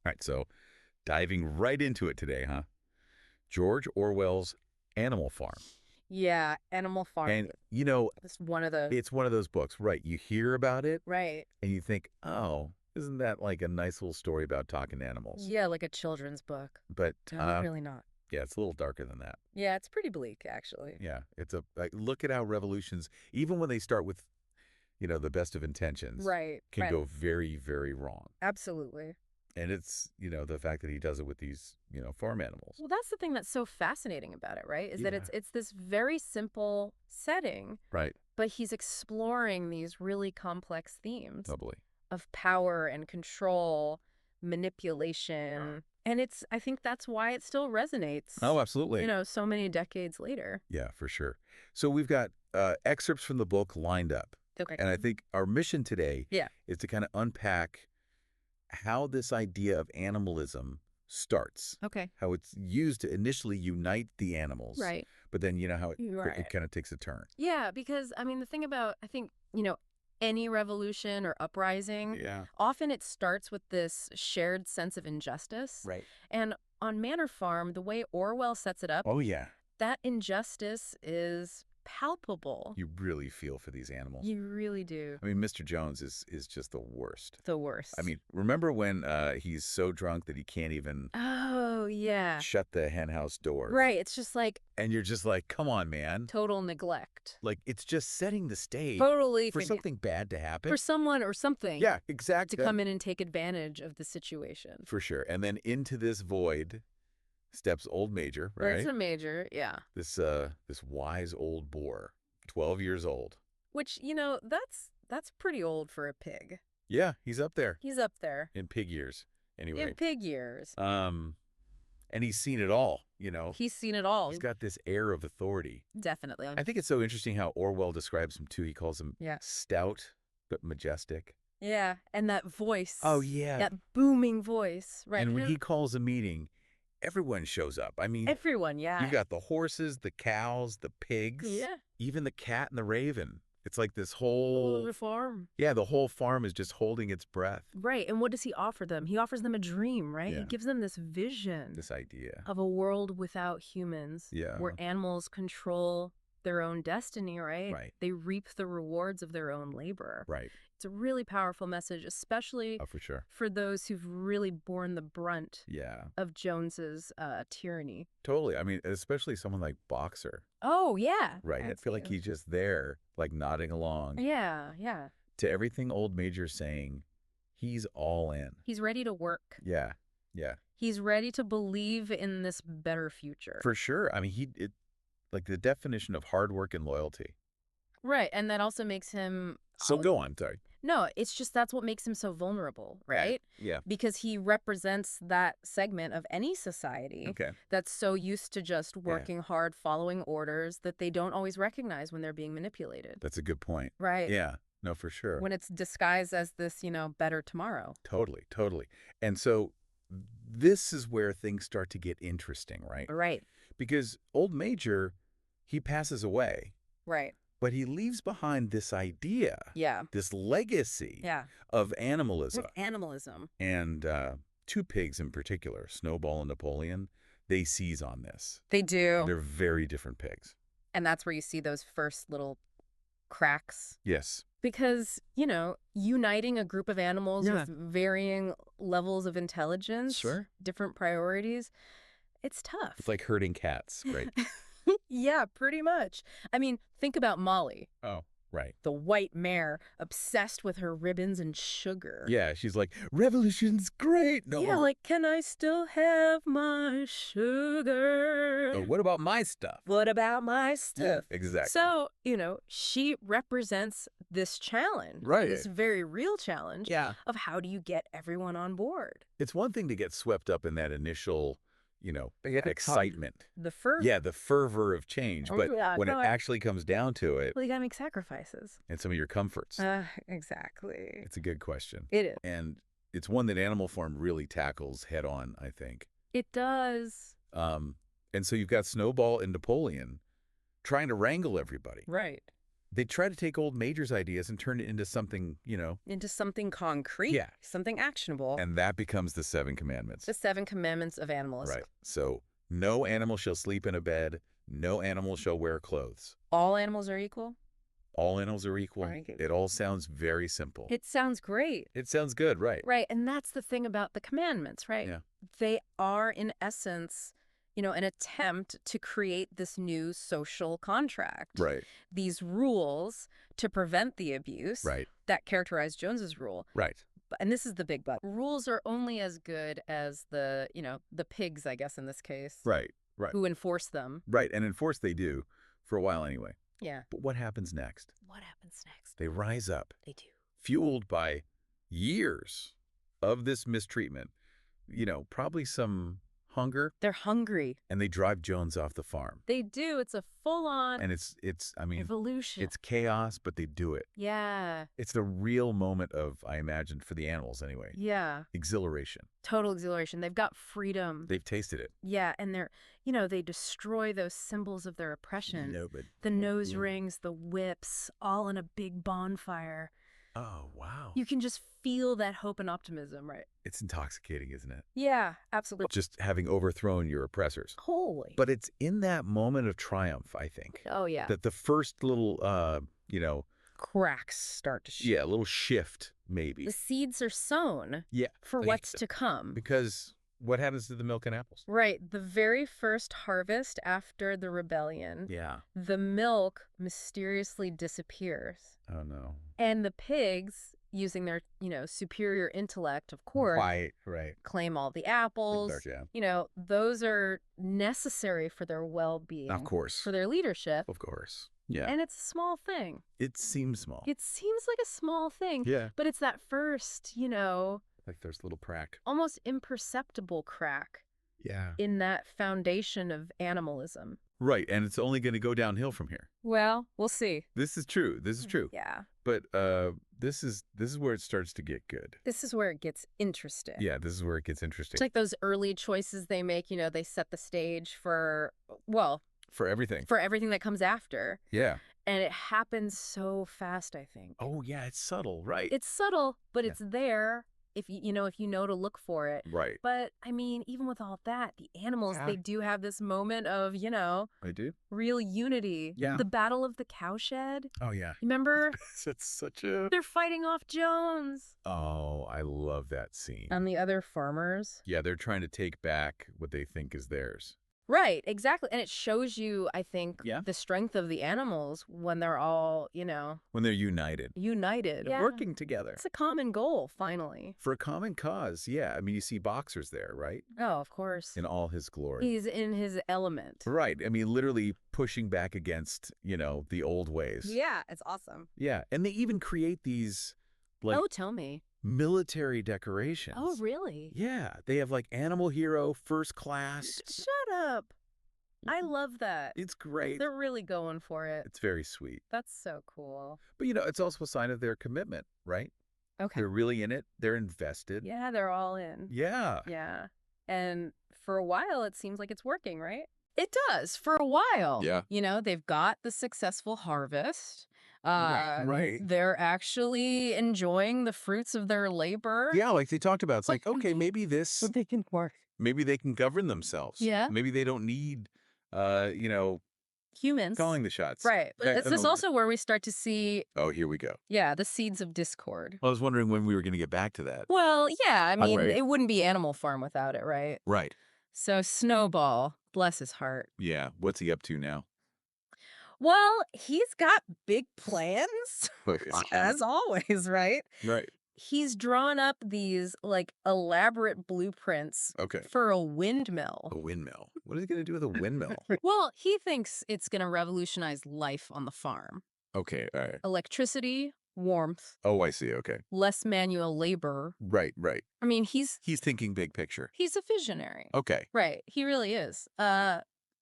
All right, so diving right into it today, huh? George Orwell's Animal Farm. Yeah, Animal Farm. And, That's one of the it's one of those books, right? You hear about it right. and you think, oh, isn't that like a nice little story about talking animals? Yeah, like a children's book. But, Really not. yeah, it's a little darker than that. Yeah, it's pretty bleak actually. Yeah, look at how revolutions, even when they start with, the best of intentions, Right. can Right. go very, very wrong. Absolutely. And it's, the fact that he does it with these, farm animals. Well, that's the thing that's so fascinating about it, right? Is that Yeah. it's this very simple setting, Right. but he's exploring these really complex themes Totally. of power and control, manipulation. And I think that's why it still resonates. Oh, absolutely. So many decades later. Yeah, for sure. So we've got excerpts from the book lined up. Okay. And I think our mission today Yeah. is to kind of unpack how this idea of animalism starts, Okay. how it's used to initially unite the animals, Right. but then how it Right. kind of takes a turn. Yeah, because the thing about, I think, any revolution or uprising, Yeah. often it starts with this shared sense of injustice. Right. And on Manor Farm, the way Orwell sets it up, Oh, yeah. that injustice is palpable. You really feel for these animals. You really do. I mean, Mr. Jones is just the worst. The worst. I mean, remember when he's so drunk that he can't even Oh, yeah. shut the henhouse door? Right. It's just like And you're just like, come on, man. total neglect. Like, it's just setting the stage Totally. for something bad to happen. For someone or something. Yeah, exactly. To come in and take advantage of the situation. For sure. And then into this void steps old Major, right? It's a major, yeah. This wise old boar, 12 years old. Which, that's pretty old for a pig. Yeah, he's up there He's up there. in pig years. Anyway. In pig years. And he's seen it all, He's seen it all. He's got this air of authority. Definitely. I think it's so interesting how Orwell describes him, too. He calls him stout but majestic. Yeah, and that voice. Oh, yeah. That booming voice. Right. And when he calls a meeting, everyone shows up. I mean, everyone, yeah. you've got the horses, the cows, the pigs, even the cat and the raven. It's like this whole the farm. Yeah, the whole farm is just holding its breath. Right. And what does he offer them? He offers them a dream, right? Yeah. He gives them this vision. This idea of a world without humans. Yeah. Where animals control their own destiny, right? Right. They reap the rewards of their own labor. Right. It's a really powerful message, especially for sure. for those who've really borne the brunt of Jones's tyranny. Totally. I mean, especially someone like Boxer. Oh, yeah. Right. I feel like he's just there, like nodding along. Yeah, yeah. To everything old Major's saying, he's all in. He's ready to work. Yeah, yeah. He's ready to believe in this better future. For sure. I mean, like the definition of hard work and loyalty. Right. And that also makes him... So go on, sorry. No, it's just that's what makes him so vulnerable, right? Yeah. Because he represents that segment of any society that's so used to just working hard, following orders that they don't always recognize when they're being manipulated. That's a good point. Right. Yeah. No, for sure. When it's disguised as this, better tomorrow. Totally, totally. And so this is where things start to get interesting, right? Right. Because old Major, he passes away. Right. But he leaves behind this idea, this legacy of animalism. And two pigs in particular, Snowball and Napoleon, they seize on this. They do. They're very different pigs. And that's where you see those first little cracks. Yes. Because, uniting a group of animals with varying levels of intelligence, different priorities, it's tough. It's like herding cats, right? Yeah, pretty much. I mean, think about Molly. Oh, right. The white mare, obsessed with her ribbons and sugar. Yeah, she's like, revolution's great. No. Yeah, like, can I still have my sugar? Oh, what about my stuff? What about my stuff? Yeah, exactly. So, she represents this challenge. Right. This very real challenge of how do you get everyone on board? It's one thing to get swept up in that initial... excitement. The fervor. Yeah, the fervor of change. But when it actually comes down to it... Well, you gotta make sacrifices. And some of your comforts. Exactly. It's a good question. It is. And it's one that Animal Farm really tackles head on, I think. It does. And so you've got Snowball and Napoleon trying to wrangle everybody. Right. They try to take old Major's ideas and turn it into something, into something concrete. Yeah. Something actionable. And that becomes the 7 Commandments. The 7 Commandments of animalism. Right. So no animal shall sleep in a bed. No animal shall wear clothes. All animals are equal? All animals are equal. Right. It all sounds very simple. It sounds great. It sounds good, right? Right. And that's the thing about the commandments, right? Yeah. They are, in essence, an attempt to create this new social contract. Right. These rules to prevent the abuse Right. that characterize Jones's rule. Right. And this is the big but. Rules are only as good as the pigs, I guess, in this case. Right. Right. Who enforce them. Right. And enforce they do for a while anyway. Yeah. But what happens next? What happens next? They rise up. They do. Fueled by years of this mistreatment. Probably some hunger. They're hungry. And they drive Jones off the farm. They do. It's a full-on And it's evolution. It's chaos, but they do it. Yeah. It's the real moment of, I imagine, for the animals anyway. Yeah. Exhilaration. Total exhilaration. They've got freedom. They've tasted it. Yeah, and they destroy those symbols of their oppression. No, but the nose rings, the whips, all in a big bonfire. Oh, wow. You can just feel that hope and optimism, right? It's intoxicating, isn't it? Yeah, absolutely. Just having overthrown your oppressors. Holy. But it's in that moment of triumph, I think. Oh, yeah. That the first little, cracks start to show. Yeah, a little shift, maybe. The seeds are sown. Yeah. For what's to come. Because what happens to the milk and apples? Right. The very first harvest after the rebellion. Yeah. The milk mysteriously disappears. Oh, no. And the pigs, using their, superior intellect, of course, right. claim all the apples. Yeah. Those are necessary for their well-being. Of course. For their leadership. Of course. Yeah. And it's a small thing. It seems small. It seems like a small thing. Yeah. But it's that first, like there's a little crack. Almost imperceptible crack. Yeah. In that foundation of animalism. Right, and it's only going to go downhill from here. Well, we'll see. This is true. This is true. Yeah. But this is where it starts to get good. This is where it gets interesting. Yeah, this is where it gets interesting. It's like those early choices they make, they set the stage for everything. For everything that comes after. Yeah. And it happens so fast, I think. Oh, yeah, it's subtle, right. It's subtle, but it's there. If you know to look for it. Right. But, even with all that, the animals, they do have this moment of, They do? real unity. Yeah. The Battle of the Cowshed. Oh, yeah. Remember? It's such a... They're fighting off Jones. Oh, I love that scene. And the other farmers. Yeah, they're trying to take back what they think is theirs. Right, exactly. And it shows you, I think, Yeah. the strength of the animals when they're all, When they're united. United. Yeah. Working together. It's a common goal, finally. For a common cause, yeah. You see Boxer's there, right? Oh, of course. In all his glory. He's in his element. Right. Literally pushing back against, the old ways. Yeah, it's awesome. Yeah. And they even create these, tell me. Military decorations. Oh, really? Yeah. They have, animal hero, first class. Shut up. I love that. It's great. They're really going for it. It's very sweet. That's so cool. But, it's also a sign of their commitment, right? Okay. They're really in it. They're invested. Yeah, they're all in. Yeah. Yeah. And for a while, it seems like it's working, right? It does, for a while. Yeah. They've got the successful harvest. Right. They're actually enjoying the fruits of their labor. Yeah, like they talked about. It's like, okay, maybe this... But they can work. Maybe they can govern themselves. Yeah. Maybe they don't need, humans calling the shots. Right. But this is also where we start to see... Oh, here we go. Yeah, the seeds of discord. I was wondering when we were going to get back to that. Well, yeah, Right. It wouldn't be Animal Farm without it, right? Right. So Snowball, bless his heart. Yeah. What's he up to now? Well, he's got big plans, as always, right? Right. He's drawn up these, elaborate blueprints for a windmill. A windmill? What is he going to do with a windmill? Well, he thinks it's going to revolutionize life on the farm. Okay, all right. Electricity, warmth. Oh, I see, okay. Less manual labor. Right. He's thinking big picture. He's a visionary. Okay. Right, he really is.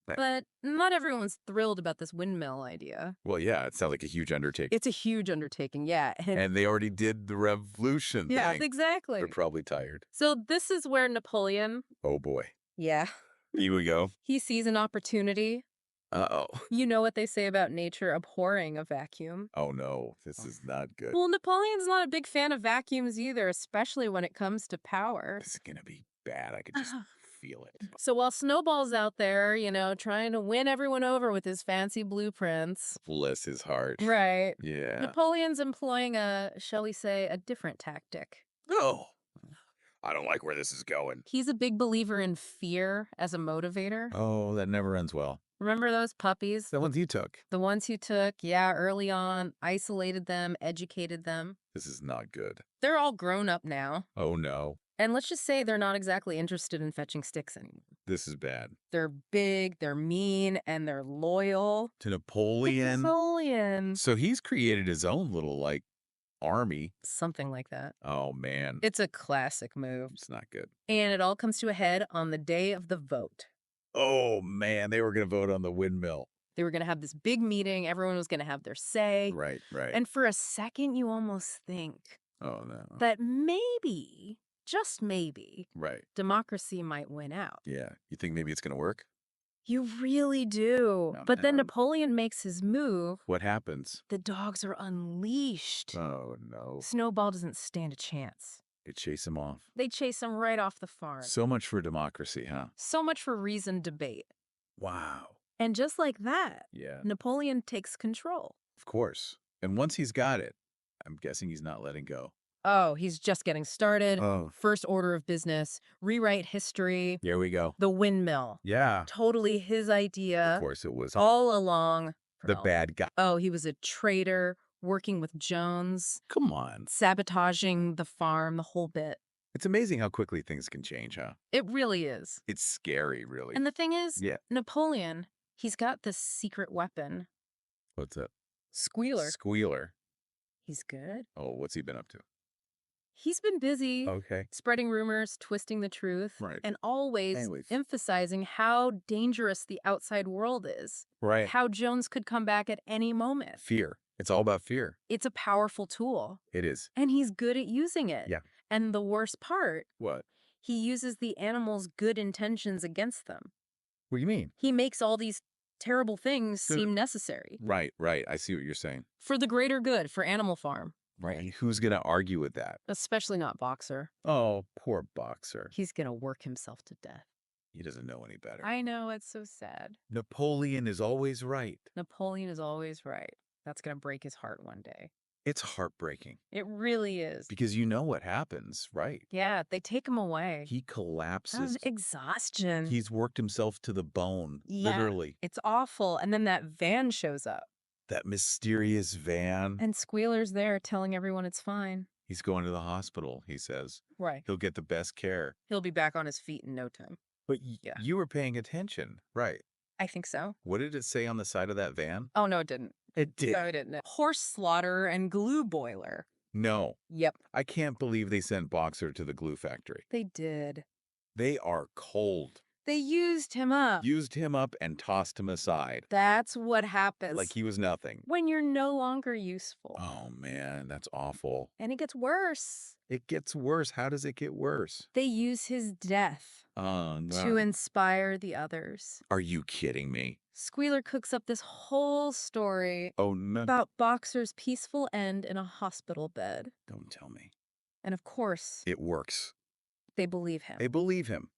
But not everyone's thrilled about this windmill idea. Well, yeah, it sounds like a huge undertaking. It's a huge undertaking, yeah. And they already did the revolution Yeah, thing. exactly. They're probably tired. So this is where Napoleon... Oh, boy. Yeah. Here we go. He sees an opportunity Uh-oh. You know what they say about nature abhorring a vacuum? Oh, no. This is not good. Well, Napoleon's not a big fan of vacuums either, especially when it comes to power. This is going to be bad. I could just feel it. So while Snowball's out there, trying to win everyone over with his fancy blueprints. Bless his heart. Right. Yeah. Napoleon's employing shall we say, a different tactic. Oh, I don't like where this is going. He's a big believer in fear as a motivator. Oh, that never ends well. Remember those puppies? The ones you took. The ones you took, yeah, early on, isolated them, educated them. This is not good. They're all grown up now. Oh, no. And let's just say they're not exactly interested in fetching sticks anymore. This is bad. They're big, they're mean, and they're loyal. To Napoleon? Napoleon. So he's created his own little, army. Something like that. Oh, man. It's a classic move. It's not good. And it all comes to a head on the day of the vote. Oh, man. They were going to vote on the windmill. They were going to have this big meeting. Everyone was going to have their say. Right, right. And for a second, you almost think that maybe, just maybe, democracy might win out. Yeah. You think maybe it's going to work? You really do. But then Napoleon makes his move. What happens? The dogs are unleashed. Oh, no. Snowball doesn't stand a chance. They chase him off. They chase him right off the farm. So much for democracy, huh? So much for reasoned debate. Wow. And just like that, Napoleon takes control. Of course. And once he's got it, I'm guessing he's not letting go. Oh, he's just getting started. First order of business, rewrite history. Here we go. The windmill. Yeah. Totally his idea. Of course it was. All along. The bad guy. Oh, he was a traitor, working with Jones. Come on. Sabotaging the farm, the whole bit. It's amazing how quickly things can change, huh? It really is. It's scary, really. And the thing is, Napoleon, he's got this secret weapon. What's that? Squealer. Squealer. He's good. Oh, what's he been up to? He's been busy spreading rumors, twisting the truth, and always emphasizing how dangerous the outside world is. Right. How Jones could come back at any moment. Fear. It's all about fear. It's a powerful tool. It is. And he's good at using it. Yeah. And the worst part. What? He uses the animals' good intentions against them. What do you mean? He makes all these terrible things seem necessary. Right, right. I see what you're saying. For the greater good, for Animal Farm. Right. And who's going to argue with that? Especially not Boxer. Oh, poor Boxer. He's going to work himself to death. He doesn't know any better. I know, it's so sad. Napoleon is always right. Napoleon is always right. That's going to break his heart one day. It's heartbreaking. It really is. Because you know what happens, right? Yeah, they take him away. He collapses. That was exhaustion. He's worked himself to the bone, literally. It's awful. And then that van shows up. That mysterious van. And Squealer's there telling everyone it's fine. He's going to the hospital, he says. Right. He'll get the best care. He'll be back on his feet in no time. But you were paying attention, right? I think so. What did it say on the side of that van? Oh, no, it didn't. It did. No, it didn't. Horse slaughter and glue boiler. No. Yep. I can't believe they sent Boxer to the glue factory. They did. They are cold. They used him up. Used him up and tossed him aside. That's what happens. Like he was nothing. When you're no longer useful. Oh, man, that's awful. And it gets worse. It gets worse. How does it get worse? They use his death to inspire the others. Are you kidding me? Squealer cooks up this whole story about Boxer's peaceful end in a hospital bed. Don't tell me. And of course, it works. They believe him. They believe him.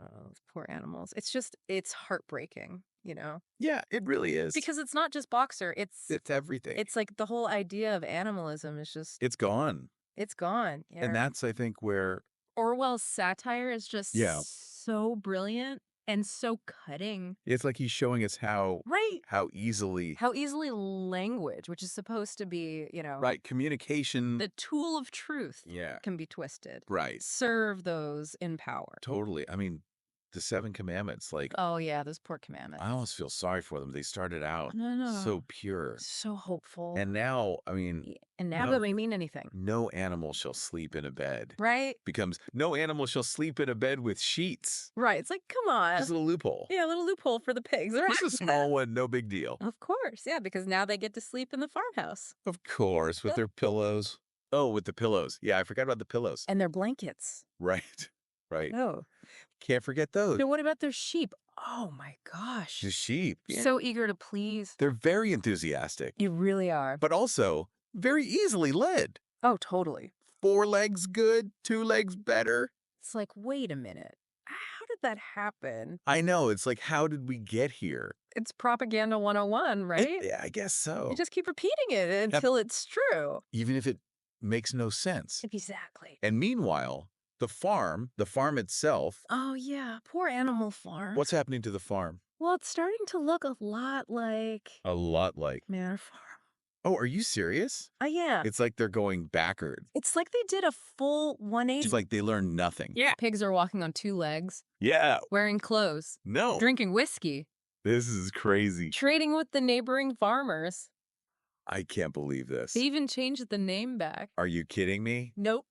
Oh, those poor animals. It's heartbreaking, you know? Yeah, it really is. Because it's not just Boxer. It's everything. It's like the whole idea of animalism is just... It's gone. It's gone. Yeah. And that's, I think, where... Orwell's satire is just so brilliant and so cutting. It's like he's showing us how easily language, which is supposed to be, communication, the tool of truth, can be twisted. Right. Serve those in power. Totally. I mean, the 7 commandments, oh yeah, those poor commandments. I almost feel sorry for them. They started out so pure, so hopeful, and now, I mean, that doesn't mean anything. No animal shall sleep in a bed. Right. Becomes no animal shall sleep in a bed with sheets. Right. It's like, come on, just a little loophole. Yeah, a little loophole for the pigs. Right. Just a small one, no big deal. Of course, yeah, because now they get to sleep in the farmhouse. Of course, with their pillows. Oh, with the pillows. Yeah, I forgot about the pillows and their blankets. Right. right? No. Can't forget those. But what about their sheep? Oh my gosh. The sheep. Yeah. So eager to please. They're very enthusiastic. You really are. But also very easily led. Oh, totally. 4 legs good, 2 legs better. It's like, wait a minute. How did that happen? I know. It's like, how did we get here? It's propaganda 101, right? Yeah, I guess so. You just keep repeating it until it's true. Even if it makes no sense. Exactly. And meanwhile, the farm itself. Oh, yeah. Poor Animal Farm. What's happening to the farm? Well, it's starting to look a lot like... Manor Farm. Oh, are you serious? Yeah. It's like they're going backwards. It's like they did a full 180. It's like they learned nothing. Yeah. Pigs are walking on 2 legs. Yeah. Wearing clothes. No. Drinking whiskey. This is crazy. Trading with the neighboring farmers. I can't believe this. They even changed the name back. Are you kidding me? Nope.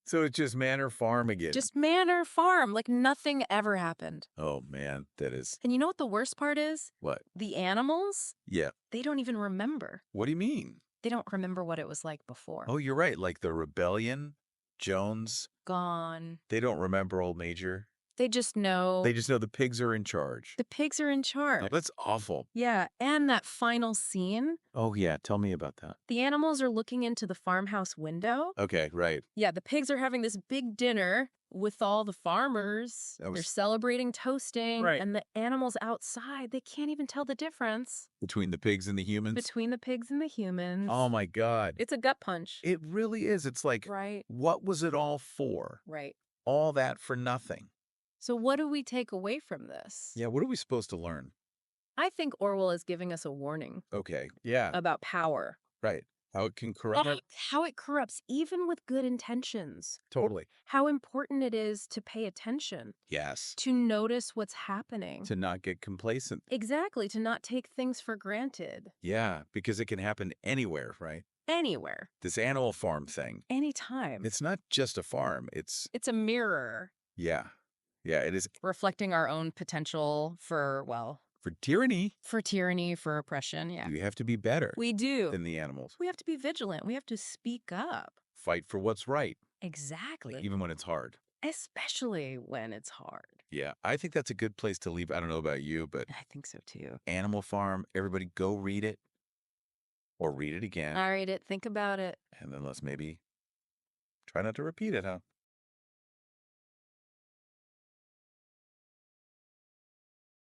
So it's just Manor Farm again. Just Manor Farm, like nothing ever happened. Oh, man, that is... And you know what the worst part is? What? The animals? Yeah. They don't even remember. What do you mean? They don't remember what it was like before. Oh, you're right. Like the rebellion, Jones. Gone. They don't remember Old Major. They just know. They just know the pigs are in charge. The pigs are in charge. Oh, that's awful. Yeah, and that final scene. Oh, yeah. Tell me about that. The animals are looking into the farmhouse window. Okay, right. Yeah, the pigs are having this big dinner with all the farmers. They're celebrating toasting. Right. And the animals outside, they can't even tell the difference. Between the pigs and the humans? Between the pigs and the humans. Oh, my God. It's a gut punch. It really is. It's like, right. What was it all for? Right. All that for nothing. So what do we take away from this? Yeah, what are we supposed to learn? I think Orwell is giving us a warning. Okay, yeah. About power. Right. How it can corrupt. How it corrupts, even with good intentions. Totally. How important it is to pay attention. Yes. To notice what's happening. To not get complacent. Exactly, to not take things for granted. Yeah, because it can happen anywhere, right? Anywhere. This Animal Farm thing. Anytime. It's not just a farm. It's a mirror. Yeah. Yeah, it is. Reflecting our own potential for, well... For tyranny. For tyranny, for oppression, yeah. We have to be better. We do. Than the animals. We have to be vigilant. We have to speak up. Fight for what's right. Exactly. Even when it's hard. Especially when it's hard. Yeah, I think that's a good place to leave. I don't know about you, but... I think so, too. Animal Farm, everybody go read it. Or read it again. I'll read it. Think about it. And then let's maybe try not to repeat it, huh?